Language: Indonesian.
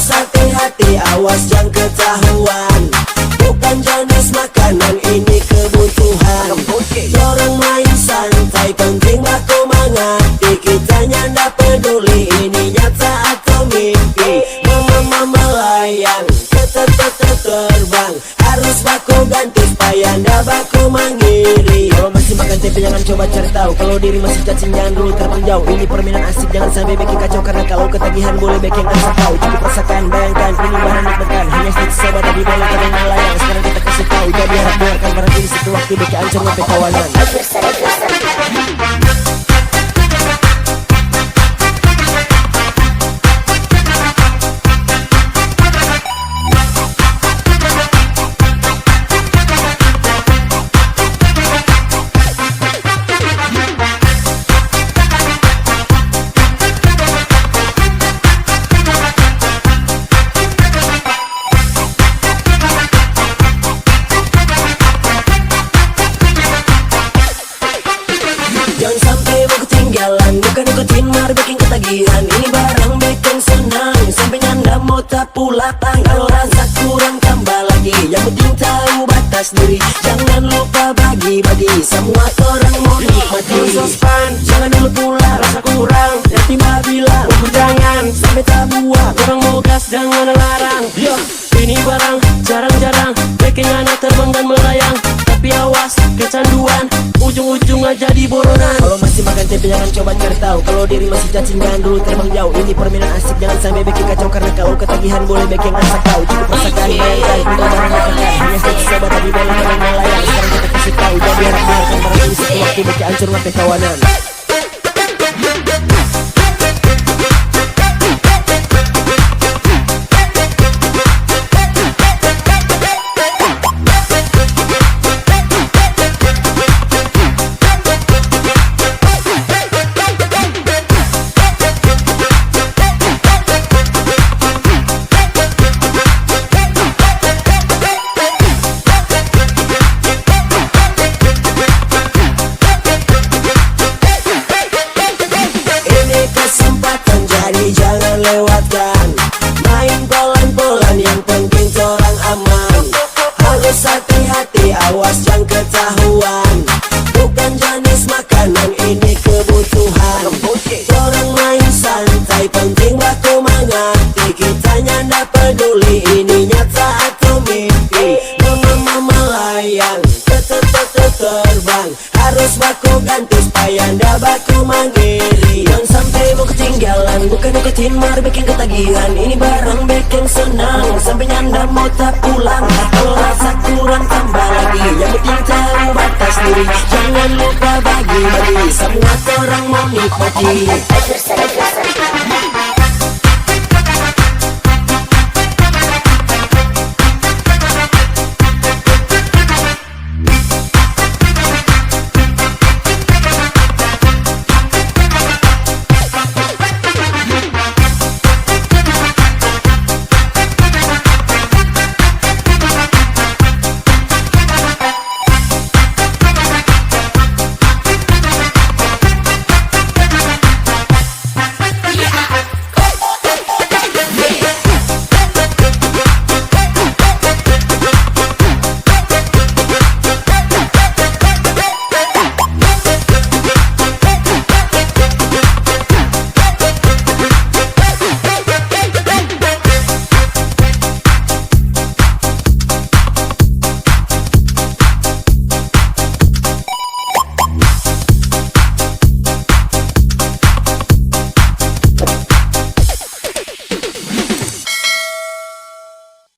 Harus hati-hati, awas yang ketahuan. Bukan jenis makanan, ini kebutuhan. Orang main santai, penting baku mengerti. Kitanya ndak peduli, ini nyata atau mimpi. Mama melayang, terbang. Harus baku ganti supaya ndak baku mengiri. Kalau masih makan tempe jangan coba cari tahu. Kalau diri masih cacing jangan dulu terbang jauh. Ini permainan asik, jangan sampai bikin kacau. Karena kalau ketagihan boleh bikin asap kau. Cukup rasakan, bayangkan, ini bahan nikmatkan. Hanya sedikit sabar tapi boleh kalian melayang. Sekarang kita kasih tahu, jadi harap dengarkan. Barang ini satu waktu bikin ancur sampai kawanan. Jangan sampai mau ketinggalan, bukan ikutin mar bikin ketagihan. Ini barang bikin senang, sampai nyanda mau tak pulang. Kalau rasa kurang tambah lagi, yang penting tahu batas diri. Jangan lupa bagi-bagi, semua orang mau nikmati. Sospan, jangan dulu pulang, rasa kurang. Yang tiba bilang, ukur jangan sampai tak buat. Orang mau gas, jangan larang. Yo, ini barang jarang-jarang, bikin anak terbang dan melayang. Tapi awas kecanduan, ujung-ujungnya jadi boronan. Kalau masih makan tempe jangan coba cari tahu. Kalau diri masih cacing jangan dulu terbang jauh. Ini permainan asik, jangan sampai bikin kacau. Karena kalau ketagihan boleh bikin rasa kau. Cukup rasakan, bayangkan, kita barang makan. Hanya sedikit sabar tapi boleh kalian melayang. Sekarang kita kasih tahu, jadi harap dengarkan. Barang ini satu waktu bikin ancur sampai kawanan. Jangan lewatkan, main pelan-pelan, yang penting orang aman. Harus hati-hati, awas yang ketahuan. Bukan jenis makanan, ini kebutuhan. Orang main santai, penting baku mengerti. Kitanya ndak peduli, ini nyata atau mimpi. Mama melayang, terbang. Harus baku ganti supaya ndak baku mengiri. Jangan sampai mau ketinggalan, bukan ikutin mar bikin ketagihan. Ini barang bikin senang, sampai nyanda mau tak pulang. Kalau rasa kurang tambah lagi, yang penting tahu batas diri. Jangan lupa bagi-bagi, semua orang mau nikmati.